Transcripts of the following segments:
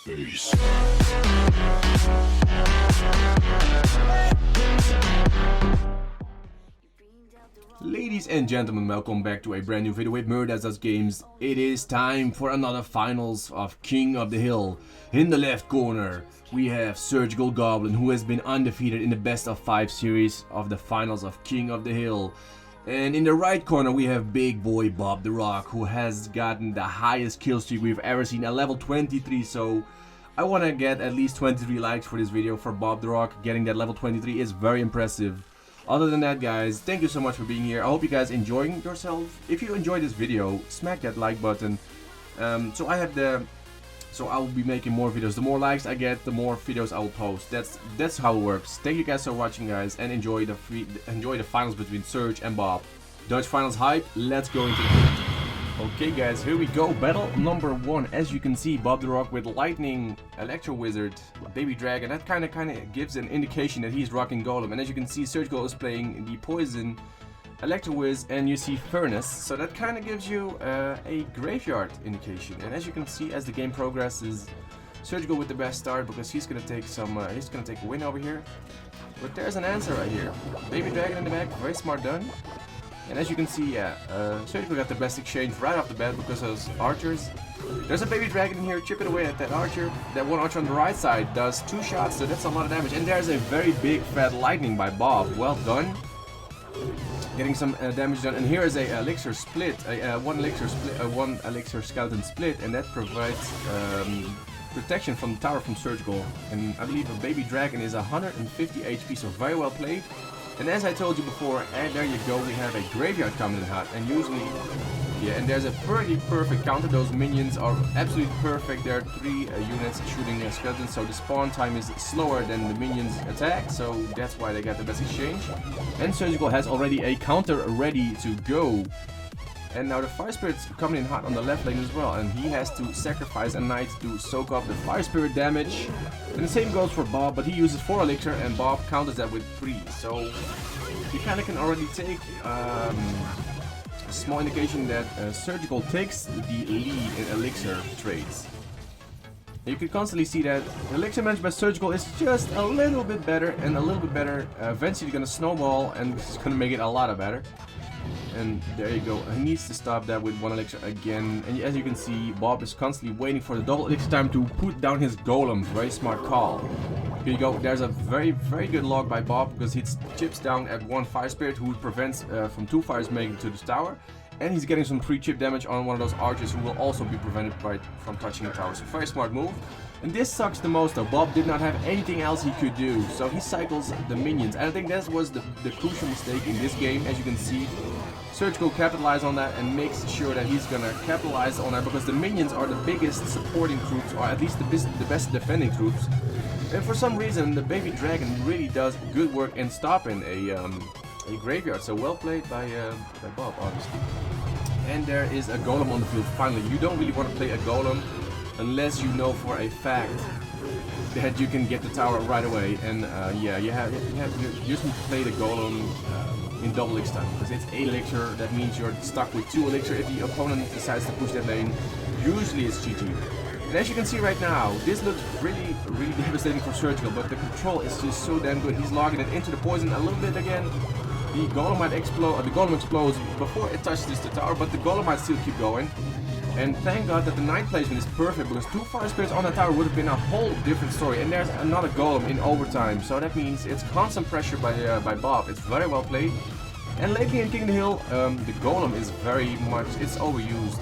face. Ladies and gentlemen, welcome back to a brand new video with MURDASdoesGAMES. It is time for another finals of King of the Hill. In the left corner, we have Surgical Goblin, who has been undefeated in the best of 5 series of the finals of King of the Hill. And in the right corner, we have big boy Bobtherock, who has gotten the highest kill streak we've ever seen at level 23. So I want to get at least 23 likes for this video for Bobtherock. Getting that level 23 is very impressive. Other than that, guys, thank you so much for being here. I hope you guys enjoying yourself. If you enjoyed this video, smack that like button. So I will be making more videos. The more likes I get, the more videos I will post. That's how it works. Thank you guys for watching, guys, and enjoy the finals between Surge and Bob. Dutch finals hype. Let's go into it. Okay, guys, here we go. Battle number 1. As you can see, Bobtherock with Lightning, Electro Wizard, Baby Dragon. That kind of gives an indication that he's rocking Golem. And as you can see, Surgical is playing the Poison, Electro Wiz, and you see Furnace. So that kind of gives you a graveyard indication. And as you can see, as the game progresses, Surgical with the best start because he's gonna take a win over here. But there's an answer right here. Baby Dragon in the back, very smart done. And as you can see, Surgical got the best exchange right off the bat because of those archers. There's a Baby Dragon in here, chipping away at that archer. That one archer on the right side does 2 shots, so that's a lot of damage. And there's a very big fat lightning by Bob. Well done. Getting some damage done. And here is a elixir split, one elixir skeleton split, and that provides protection from the tower from Surgical. And I believe a Baby Dragon is 150 HP, so very well played. And as I told you before, and there you go, we have a graveyard coming in hot, and usually, yeah, and there's a pretty perfect counter. Those minions are absolutely perfect. There are 3 units shooting skeletons, so the spawn time is slower than the minions attack, so that's why they got the best exchange. And Surgical has already a counter ready to go. And now the Fire Spirit's coming in hot on the left lane as well, and he has to sacrifice a knight to soak up the Fire Spirit damage. And the same goes for Bob, but he uses 4 elixir and Bob counters that with 3. So you kind of can already take a small indication that Surgical takes the lead in elixir trades. You can constantly see that elixir managed by Surgical is just a little bit better and a little bit better. Eventually gonna snowball and it's gonna make it a lot better. And there you go, he needs to stop that with 1 elixir again. And as you can see, Bob is constantly waiting for the double elixir time to put down his golem. Very smart call. Here you go, there's a very good log by Bob because he chips down at 1 Fire Spirit who prevents from 2 fires making to the tower. And he's getting some free chip damage on one of those archers who will also be prevented from touching the tower. So very smart move. And this sucks the most though. Bob did not have anything else he could do. So he cycles the minions. And I think that was the crucial mistake in this game. As you can see, Surgical capitalized on that and makes sure that he's gonna capitalize on that because the minions are the biggest supporting troops, or at least the best defending troops. And for some reason, the Baby Dragon really does good work in stopping a graveyard. So well played by Bob, obviously. And there is a golem on the field. Finally, you don't really want to play a golem unless you know for a fact that you can get the tower right away. And yeah, you just need to play the golem in double elixir time because it's 8 elixir. That means you're stuck with 2 elixir if the opponent decides to push that lane. Usually it's GG. And as you can see right now, this looks really devastating for Surgical, but the control is just so damn good. He's logging it into the poison a little bit again. The golem might explode, the golem explodes before it touches the tower, but the golem might still keep going. And thank God that the knight placement is perfect because 2 Fire Spirits on the tower would have been a whole different story. And there's another golem in overtime, so that means it's constant pressure by Bob. It's very well played. And lately in King of the Hill, the golem is it's overused.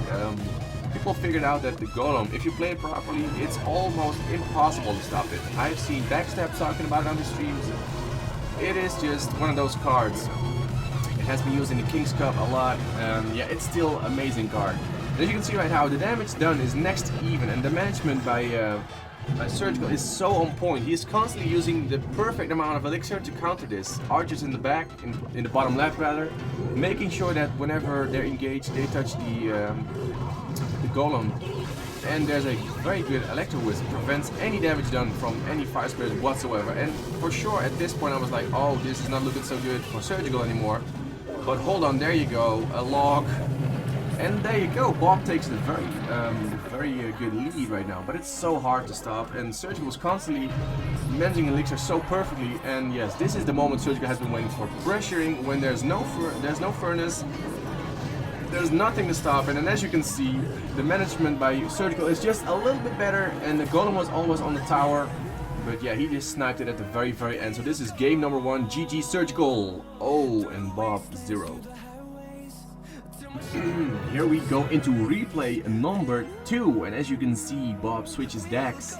People figured out that the golem, if you play it properly, it's almost impossible to stop it. I've seen Backstab talking about it on the streams. It is just one of those cards. It has been used in the King's Cup a lot. Yeah, it's still an amazing card. As you can see right now, the damage done is next to even, and the management by Surgical is so on point. He is constantly using the perfect amount of elixir to counter this. Archers in the back, in the bottom left rather, making sure that whenever they're engaged, they touch the golem. And there's a very good Electro Wizard, prevents any damage done from any Fire Spirit whatsoever. And for sure, at this point I was like, oh, this is not looking so good for Surgical anymore. But hold on, there you go, a log. And there you go, Bob takes a very good lead right now, but it's so hard to stop, and Surgical was constantly managing Elixir so perfectly, and yes, this is the moment Surgical has been waiting for, pressuring when there's no furnace, there's nothing to stop, and then as you can see, the management by Surgical is just a little bit better, and the Golem was always on the tower, but yeah, he just sniped it at the very end, so this is game number 1, GG Surgical, oh, and Bob 0. Here we go into replay number 2, and as you can see, Bob switches decks,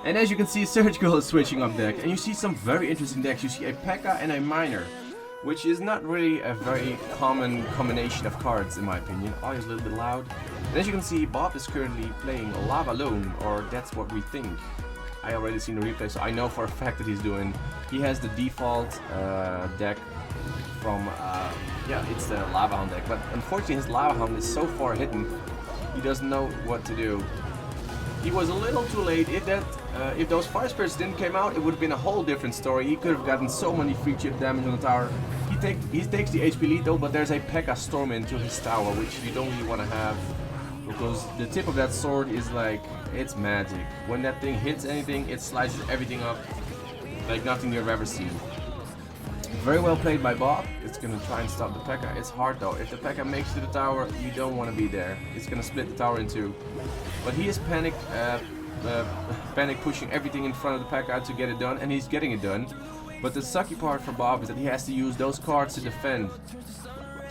and as you can see, Surgical is switching up deck, and you see some very interesting decks. You see a P.E.K.K.A. and a Miner, which is not really a very common combination of cards in my opinion. Oh, he's a little bit loud. And as you can see, Bob is currently playing Lava Loon, or that's what we think. I already seen the replay, so I know for a fact that he has the default deck from, yeah, it's the Lava Hound deck, but unfortunately his Lava Hound is so far hidden, he doesn't know what to do. He was a little too late. If those Fire Spirits didn't come out, it would have been a whole different story. He could have gotten so many free chip damage on the tower. He takes the HP lead though, but there's a P.E.K.K.A. storm into his tower, which you don't really want to have, because the tip of that sword is like, it's magic. When that thing hits anything, it slices everything up like nothing you've ever seen. Very well played by Bob. It's gonna try and stop the P.E.K.K.A. It's hard though. If the P.E.K.K.A. makes it to the tower, you don't want to be there. It's gonna split the tower in two. But he is panic pushing everything in front of the P.E.K.K.A. to get it done, and he's getting it done. But the sucky part for Bob is that he has to use those cards to defend.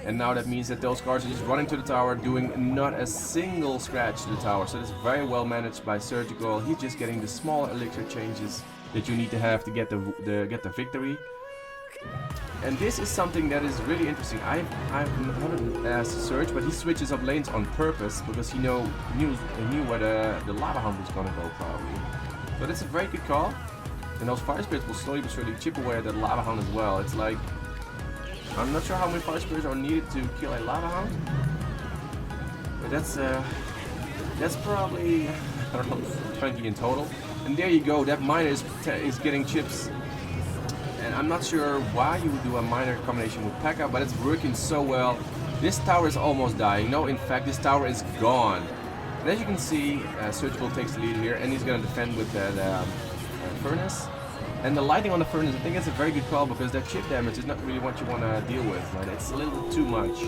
And now that means that those cards are just running to the tower, doing not a single scratch to the tower. So it's very well managed by Surgical. He's just getting the small elixir changes that you need to have to get the victory. And this is something that is really interesting. I haven't asked Surge, but he switches up lanes on purpose because he knew where the Lava Hound was gonna go probably. So that's a very good call. And those Fire Spirits will slowly but surely chip away at that Lava Hound as well. It's like, I'm not sure how many Fire Spirits are needed to kill a Lava Hound, but that's probably, I don't know, 20 in total. And there you go, that Miner is getting chips. And I'm not sure why you would do a Miner combination with P.E.K.K.A., but it's working so well. This tower is almost dying. No, in fact, this tower is gone. And as you can see, Surgical takes the lead here, and he's going to defend with the Furnace. And the lighting on the Furnace, I think it's a very good call, because that chip damage is not really what you want to deal with. Right? It's a little too much.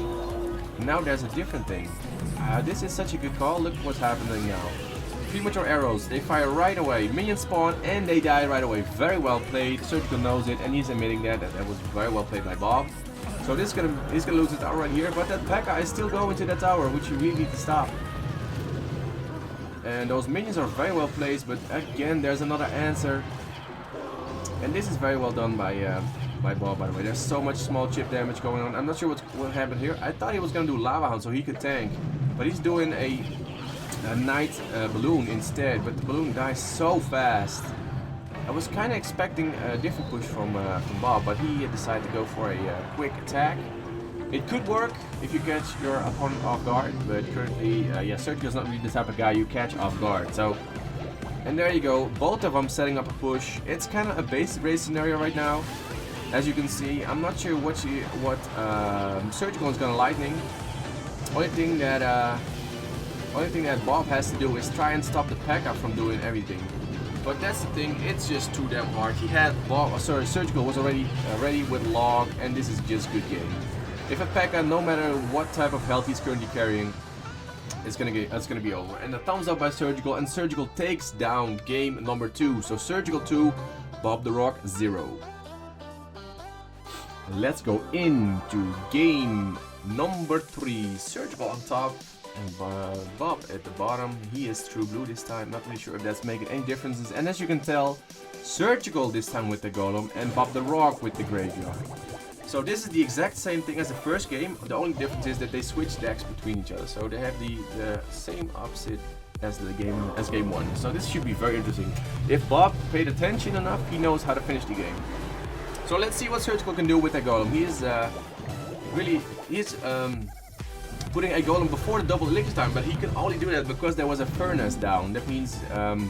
Now there's a different thing. This is such a good call. Look what's happening now. Premature arrows, they fire right away. Minions spawn and they die right away. Very well played. Surgical knows it, and he's admitting that was very well played by Bob. So he's gonna lose the tower right here, but that P.E.K.K.A. is still going to that tower, which you really need to stop. And those minions are very well placed, but again, there's another answer. And this is very well done by Bob, by the way. There's so much small chip damage going on. I'm not sure what happened here. I thought he was gonna do Lava Hound so he could tank, but he's doing a Night Balloon instead, but the balloon dies so fast. I was kind of expecting a different push from Bob, but he decided to go for a quick attack. It could work if you catch your opponent off guard, but currently, yeah, Surgical is not really the type of guy you catch off guard. So, and there you go, both of them setting up a push. It's kind of a basic race scenario right now, as you can see. I'm not sure what Surgical is gonna lightning. Only thing that Bob has to do is try and stop the P.E.K.K.A. from doing everything. But that's the thing, it's just too damn hard. He had Surgical was already ready with Log, and this is just good game. If a P.E.K.K.A., no matter what type of health he's currently carrying, it's gonna be over. And a thumbs up by Surgical, and Surgical takes down game number 2. So Surgical 2, Bobtherock 0. Let's go into game number 3. Surgical on top. And Bob at the bottom. He is true blue this time. Not really sure if that's making any differences. And as you can tell, Surgical this time with the Golem and Bobtherock with the Graveyard. So this is the exact same thing as the first game. The only difference is that they switch decks between each other. So they have the same opposite as game 1. So this should be very interesting. If Bob paid attention enough, he knows how to finish the game. So let's see what Surgical can do with the Golem. He is putting a Golem before the double elixir time, but he can only do that because there was a furnace down. That means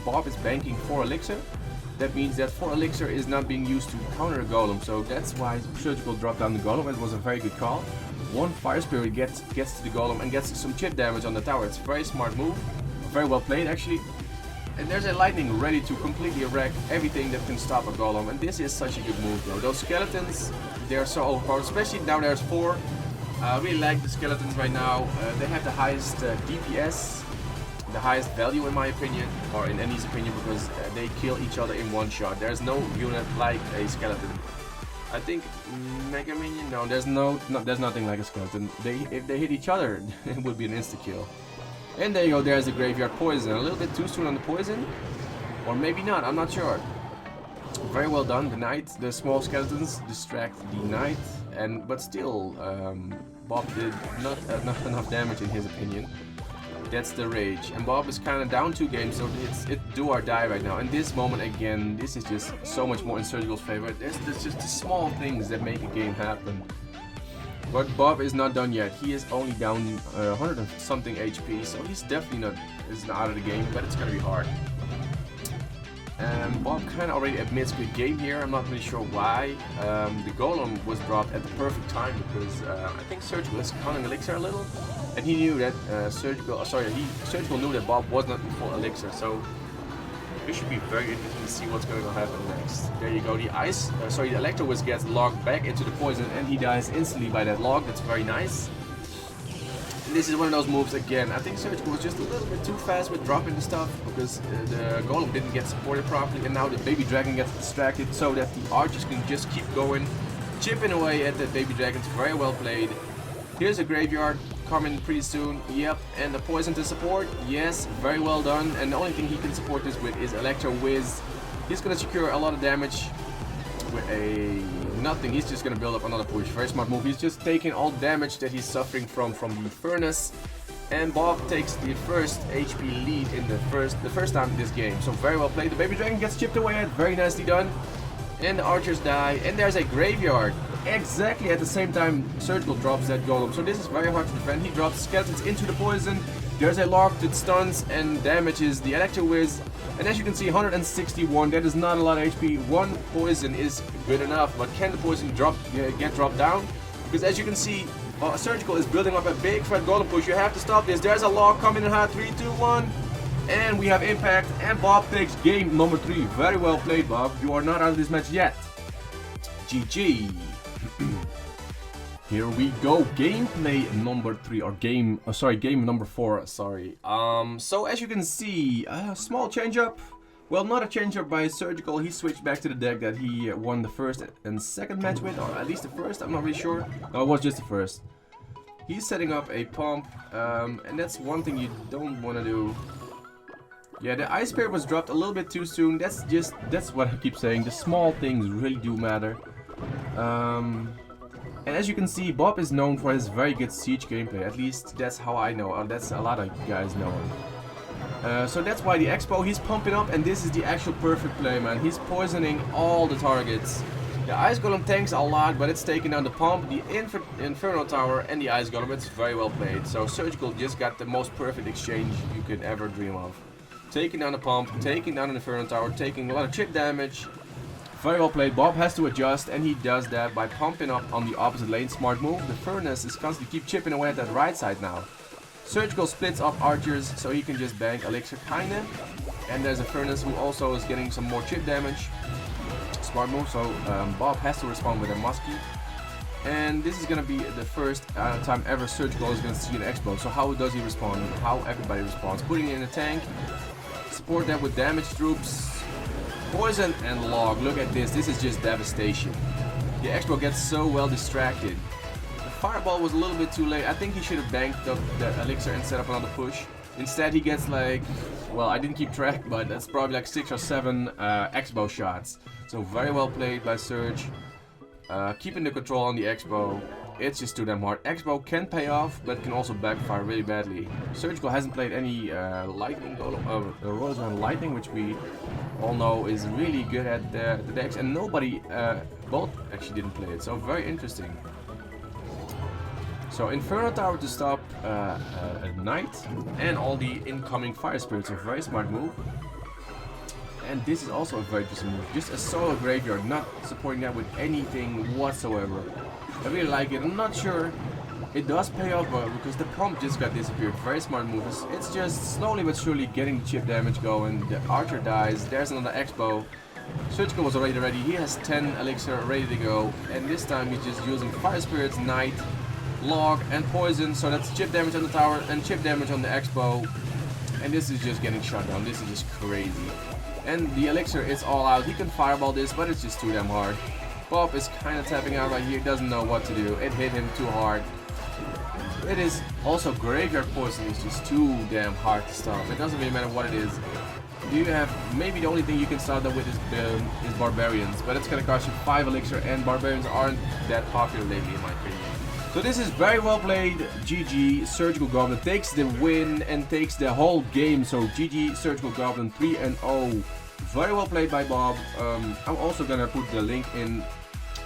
Bob is banking 4 elixir. That means that 4 elixir is not being used to counter a Golem, so that's why Surgical dropped down the Golem. It was a very good call. one Fire Spirit gets to the Golem and gets some chip damage on the tower. It's a very smart move. Very well played, actually. And there's a lightning ready to completely wreck everything that can stop a Golem. And this is such a good move, though. Those skeletons, they're so overpowered. Especially now there's 4. I really like the skeletons right now. They have the highest DPS, the highest value in my opinion, or in Annie's opinion, because they kill each other in one shot. There's no unit like a skeleton. I think Mega Minion, no, there's nothing like a skeleton. If they hit each other, it would be an insta kill. And there you go, there's the graveyard poison. A little bit too soon on the poison, or maybe not, I'm not sure. Very well done. The knight, the small skeletons distract the knight, but still, Bob did not enough damage in his opinion. That's the rage, and Bob is kind of down 2 games, so it's do or die right now. And this moment again, this is just so much more in Surgical's favor. There's just the small things that make a game happen. But Bob is not done yet. He is only down 100 and something HP, so he's definitely not out of the game, but it's gonna be hard. And Bob kind of already admits good game here. I'm not really sure why. The Golem was dropped at the perfect time because I think Surgical is counting Elixir a little, and he knew that Surgical knew that Bob was not in full Elixir, so it should be very interesting to see what's going to happen next. There you go. The Electro Whisk gets logged back into the poison, and he dies instantly by that log. That's very nice. And this is one of those moves again. I think Surgical was just a little bit too fast with dropping the stuff because the Golem didn't get supported properly, and now the Baby Dragon gets distracted so that the archers can just keep going, chipping away at the Baby Dragons. Very well played. Here's a graveyard coming pretty soon. Yep, and the poison to support. Yes, very well done. And the only thing he can support this with is Electro Whiz. He's gonna secure a lot of damage with a nothing. He's just gonna build up another push. Very smart move. He's just taking all damage that he's suffering from the furnace. And Bob takes the first HP lead in the first time in this game. So very well played. The Baby Dragon gets chipped away at. Very nicely done. And the archers die. And there's a graveyard. Exactly at the same time Surgical drops that Golem. So this is very hard to defend. He drops skeletons into the poison. There's a lock that stuns and damages the Electro Whiz. And as you can see, 161, that is not a lot of HP. 1 poison is good enough, but can the poison get dropped down? Because as you can see, Surgical is building up a big fat Golem push. You have to stop this. There's a lock coming in hot. 3, 2, 1. And we have impact, and Bob takes game number 3. Very well played, Bob. You are not out of this match yet. GG. Here we go, gameplay number 3, or game number 4, sorry. So as you can see, a small change up. Well, not a change up by Surgical. He switched back to the deck that he won the first and second match with, or at least the first, I'm not really sure. No, it was just the first. He's setting up a pump, and that's one thing you don't want to do. Yeah, the Ice Spirit was dropped a little bit too soon. That's what I keep saying. The small things really do matter. And as you can see, Bob is known for his very good siege gameplay. At least that's how I know, or that's a lot of guys know him. So that's why the Expo, he's pumping up, and this is the actual perfect play, man. He's poisoning all the targets. The Ice Golem tanks a lot, but it's taking down the pump, the Inferno Tower, and the Ice Golem. It's very well played. So Surgical just got the most perfect exchange you could ever dream of. Taking down the pump, taking down the Inferno Tower, taking a lot of chip damage. Very well played. Bob has to adjust, and he does that by pumping up on the opposite lane. Smart move. The Furnace is constantly keep chipping away at that right side now. Surgical splits up archers, so he can just bank Elixir kinda. And there's a Furnace who also is getting some more chip damage. Smart move, so Bob has to respond with a Muskie. And this is gonna be the first time ever Surgical is gonna see an Expo. So how does he respond? How everybody responds. Putting in a tank. Support that with damage troops. Poison and log. Look at this. This is just devastation. The Expo gets so well distracted. The Fireball was a little bit too late. I think he should have banked up the Elixir and set up another push. Instead he gets like, well, I didn't keep track, but that's probably like 6 or 7 Expo shots. So very well played by Surge. Keeping the control on the Expo. It's just too damn hard. Expo can pay off, but can also backfire really badly. Surgical hasn't played any Lightning Golem, Royale Lightning, which we all know is really good at the decks, and nobody, both actually didn't play it, so very interesting. So Inferno Tower to stop a Knight, and all the incoming Fire Spirits, a very smart move. And this is also a very interesting move, just a solo graveyard, not supporting that with anything whatsoever. I really like it. I'm not sure it does pay off because the prompt just got disappeared. Very smart move. It's just slowly but surely getting the chip damage going. The archer dies. There's another X-bow. Surgical was already ready. He has 10 elixir ready to go. And this time he's just using Fire Spirits, Knight, Log, and Poison. So that's chip damage on the tower and chip damage on the X-bow. And this is just getting shut down. This is just crazy. And the elixir is all out. He can fireball this, but it's just too damn hard. Bob is kind of tapping out right here. Doesn't know what to do. It hit him too hard. It is also Graveyard Poison is just too damn hard to stop. It doesn't really matter what it is. You have maybe the only thing you can start them with is Barbarians, but it's gonna cost you 5 elixir, and Barbarians aren't that popular lately in my opinion. So this is very well played. GG. Surgical Goblin takes the win and takes the whole game. So GG Surgical Goblin 3-0. Very well played by Bob. I'm also gonna put the link in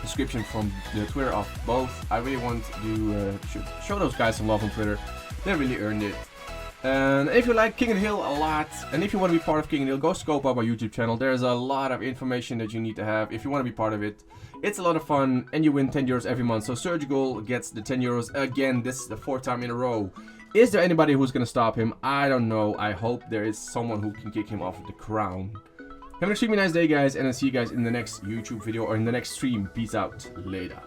description from the Twitter of both. I really want to show those guys some love on Twitter. They really earned it. And if you like King of the Hill a lot, and if you want to be part of King of the Hill, go scope up our YouTube channel. There's a lot of information that you need to have if you want to be part of it. It's a lot of fun, and you win 10 euros every month. So Surgical gets the 10 euros again. This is the 4th time in a row. Is there anybody who's going to stop him? I don't know. I hope there is someone who can kick him off of the crown. Have an extremely nice day, guys, and I'll see you guys in the next YouTube video or in the next stream. Peace out. Later.